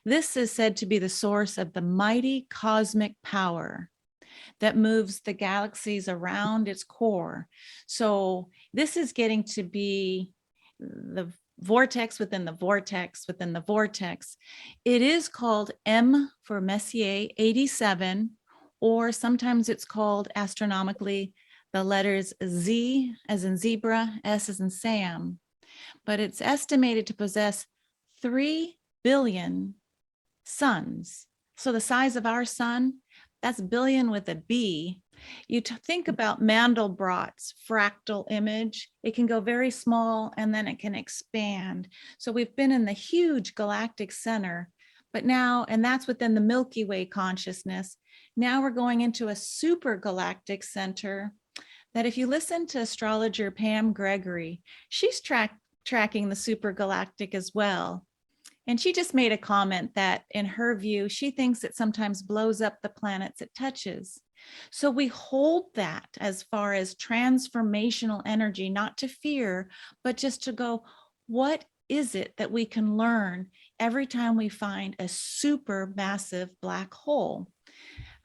This is said to be the source of the mighty cosmic power that moves the galaxies around its core. So this is getting to be the vortex within the vortex within the vortex. It is called M for Messier 87, or sometimes it's called astronomically the letters Z as in zebra, S as in Sam. But it's estimated to possess 3 billion suns. So the size of our sun, that's billion with a B. You think about Mandelbrot's fractal image. It can go very small and then it can expand. So we've been in the huge galactic center, but now, and that's within the Milky Way consciousness. Now we're going into a super galactic center that if you listen to astrologer Pam Gregory, she's tracking the super galactic as well. And she just made a comment that in her view, she thinks it sometimes blows up the planets it touches. So we hold that as far as transformational energy, not to fear, but just to go, what is it that we can learn every time we find a super massive black hole?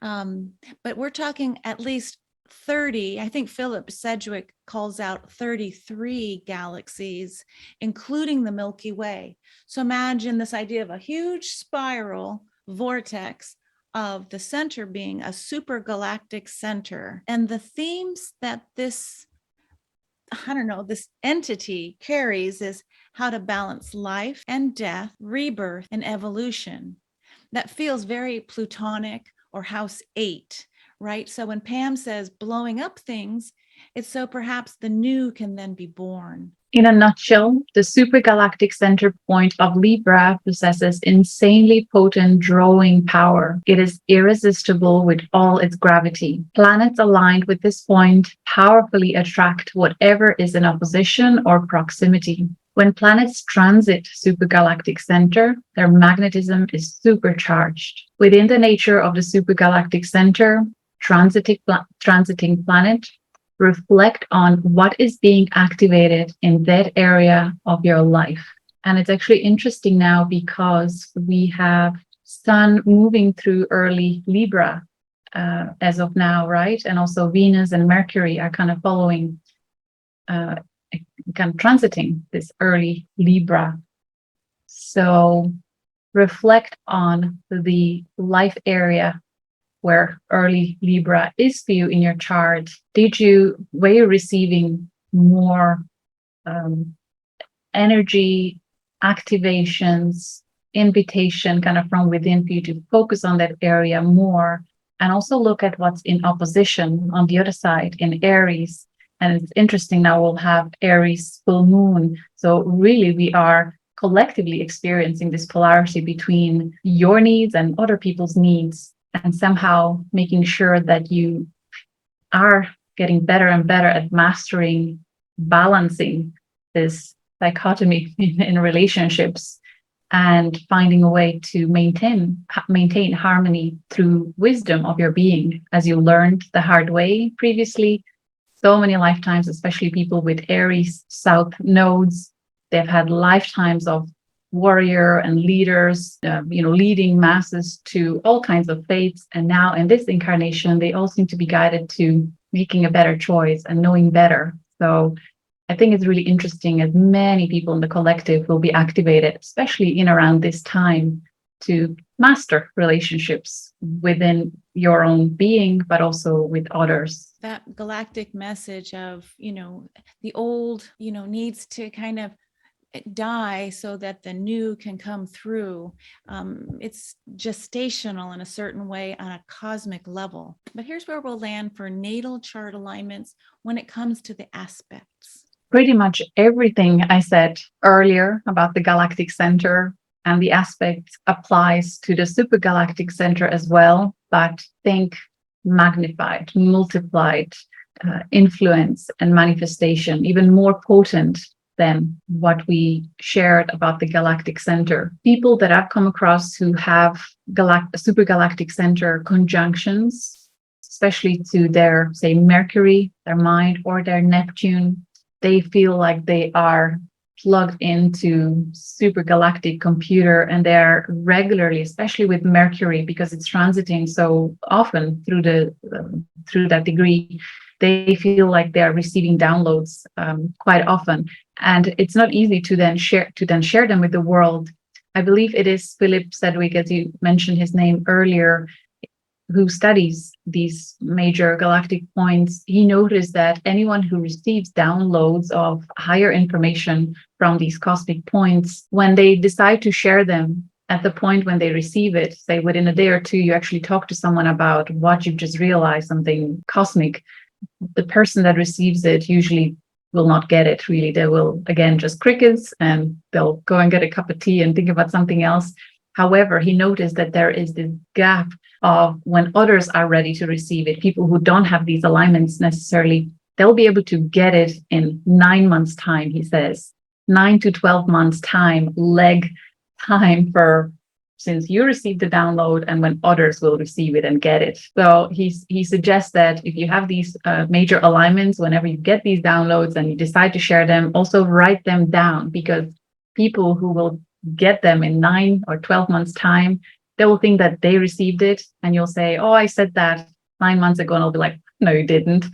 But we're talking at least 30, I think Philip Sedgwick calls out 33 galaxies, including the Milky Way. So imagine this idea of a huge spiral vortex of the center being a super galactic center. And the themes that this entity carries is how to balance life and death, rebirth and evolution. That feels very Plutonic or House 8. Right? So when Pam says blowing up things, it's so perhaps the new can then be born. In a nutshell, the Super Galactic Center point of Libra possesses insanely potent drawing power. It is irresistible with all its gravity. Planets aligned with this point powerfully attract whatever is in opposition or proximity. When planets transit Super Galactic Center, their magnetism is supercharged. Within the nature of the Super Galactic Center, transiting planet reflect on what is being activated in that area of your life. And it's actually interesting now because we have Sun moving through early Libra as of now, right? And also Venus and Mercury are kind of following, kind of transiting this early Libra. So reflect on the life area where early Libra is for you in your chart. Were you receiving more energy, activations, invitation kind of from within for you to focus on that area more, and also look at what's in opposition on the other side in Aries. And it's interesting, now we'll have Aries full moon. So really we are collectively experiencing this polarity between your needs and other people's needs, and somehow making sure that you are getting better and better at mastering, balancing this dichotomy in relationships and finding a way to maintain harmony through wisdom of your being, as you learned the hard way previously. So many lifetimes, especially people with Aries South nodes, they've had lifetimes of warrior and leaders, leading masses to all kinds of faiths. And now in this incarnation, they all seem to be guided to making a better choice and knowing better. So I think it's really interesting, as many people in the collective will be activated, especially in around this time, to master relationships within your own being, but also with others. That galactic message of, the old, needs to kind of die so that the new can come through. It's gestational in a certain way on a cosmic level. But here's where we'll land for natal chart alignments when it comes to the aspects. Pretty much everything I said earlier about the galactic center and the aspect applies to the super galactic center as well, but think magnified, multiplied, influence and manifestation, even more potent than what we shared about the galactic center. People that I've come across who have super galactic center conjunctions, especially to their, say, Mercury, their mind, or their Neptune, they feel like they are plugged into super galactic computer, and they're regularly, especially with Mercury, because it's transiting so often through that degree, they feel like they are receiving downloads quite often, and it's not easy to then share them with the world. I believe it is Philip Sedgwick, as you mentioned his name earlier, who studies these major galactic points. He noticed that anyone who receives downloads of higher information from these cosmic points, when they decide to share them at the point when they receive it, say within a day or two, you actually talk to someone about what you've just realized, something cosmic, the person that receives it usually will not get it really. They will, again, just crickets, and they'll go and get a cup of tea and think about something else. However, he noticed that there is this gap of when others are ready to receive it, people who don't have these alignments necessarily, they'll be able to get it in 9 months' time, he says. 9 to 12 months' time, leg time for since you received the download and when others will receive it and get it. So he suggests that if you have these major alignments, whenever you get these downloads and you decide to share them, also write them down, because people who will get them in 9 or 12 months' time, they will think that they received it, and you'll say, oh, I said that 9 months ago, and I'll be like, no, you didn't.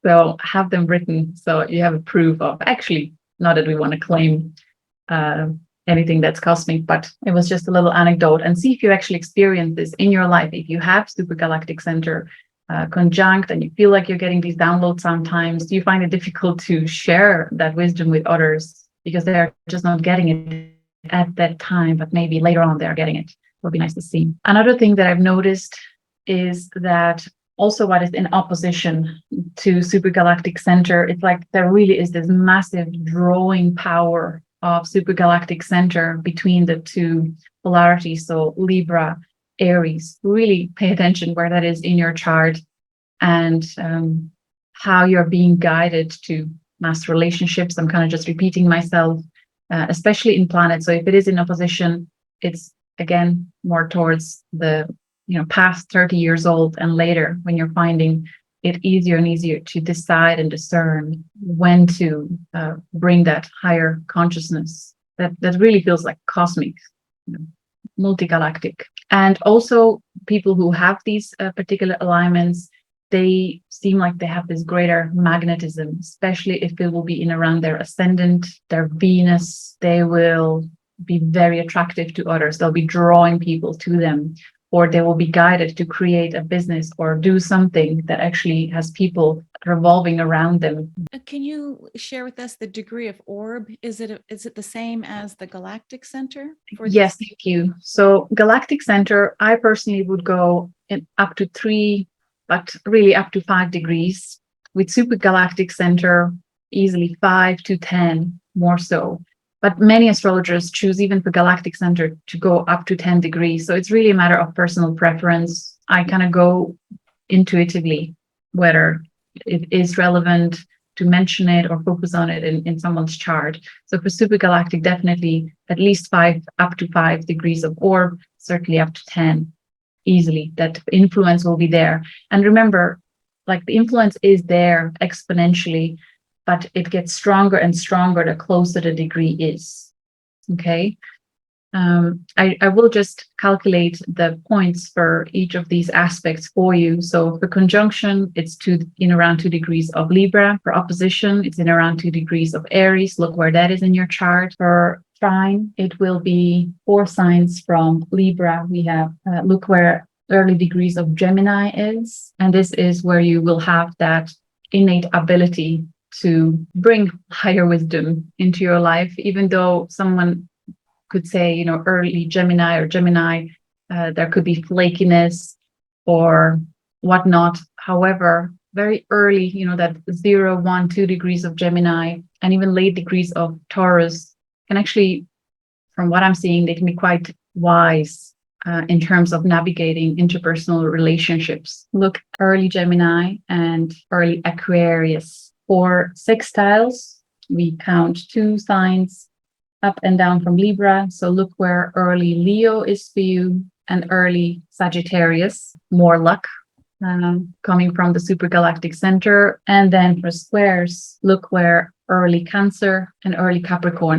So have them written so you have a proof of, actually, not that we want to claim anything that's cosmic, but it was just a little anecdote, and see if you actually experience this in your life. If you have Super Galactic Center conjunct and you feel like you're getting these downloads sometimes, do you find it difficult to share that wisdom with others because they're just not getting it at that time, but maybe later on they're getting it? It would be nice to see. Another thing that I've noticed is that also what is in opposition to Super Galactic Center, it's like there really is this massive drawing power of Super Galactic Center between the two polarities, so Libra, Aries. Really pay attention where that is in your chart, and how you're being guided to mass relationships. I'm kind of just repeating myself, especially in planets. So if it is in opposition, it's again more towards the past 30 years old and later, when you're finding it easier and easier to decide and discern when to bring that higher consciousness that really feels like cosmic, multi-galactic. And also people who have these particular alignments, they seem like they have this greater magnetism, especially if it will be in around their ascendant, their Venus. They will be very attractive to others. They'll be drawing people to them, or they will be guided to create a business or do something that actually has people revolving around them. Can you share with us the degree of orb? Is it the same as the Galactic Center? Yes, thank you. So Galactic Center, I personally would go in up to 3, but really up to 5 degrees. With Super Galactic Center, easily 5 to 10, more so. But many astrologers choose, even for Galactic Center, to go up to 10 degrees. So it's really a matter of personal preference. I kind of go intuitively whether it is relevant to mention it or focus on it in someone's chart. So for Super Galactic, definitely at least 5, up to 5 degrees of orb, certainly up to 10, easily. That influence will be there. And remember, like the influence is there exponentially, but it gets stronger and stronger the closer the degree is. Okay. I will just calculate the points for each of these aspects for you. So for conjunction, it's in around 2 degrees of Libra. For opposition, it's in around 2 degrees of Aries. Look where that is in your chart. For trine, it will be 4 signs from Libra. We have, look where early degrees of Gemini is. And this is where you will have that innate ability to bring higher wisdom into your life, even though someone could say, early Gemini or Gemini, there could be flakiness or whatnot. However, very early, that 0, 1, 2 degrees of Gemini and even late degrees of Taurus can actually, from what I'm seeing, they can be quite wise in terms of navigating interpersonal relationships. Look, early Gemini and early Aquarius. For sextiles, we count 2 signs up and down from Libra. So look where early Leo is for you and early Sagittarius. More luck coming from the Super Galactic Center. And then for squares, look where early Cancer, and early Capricorn.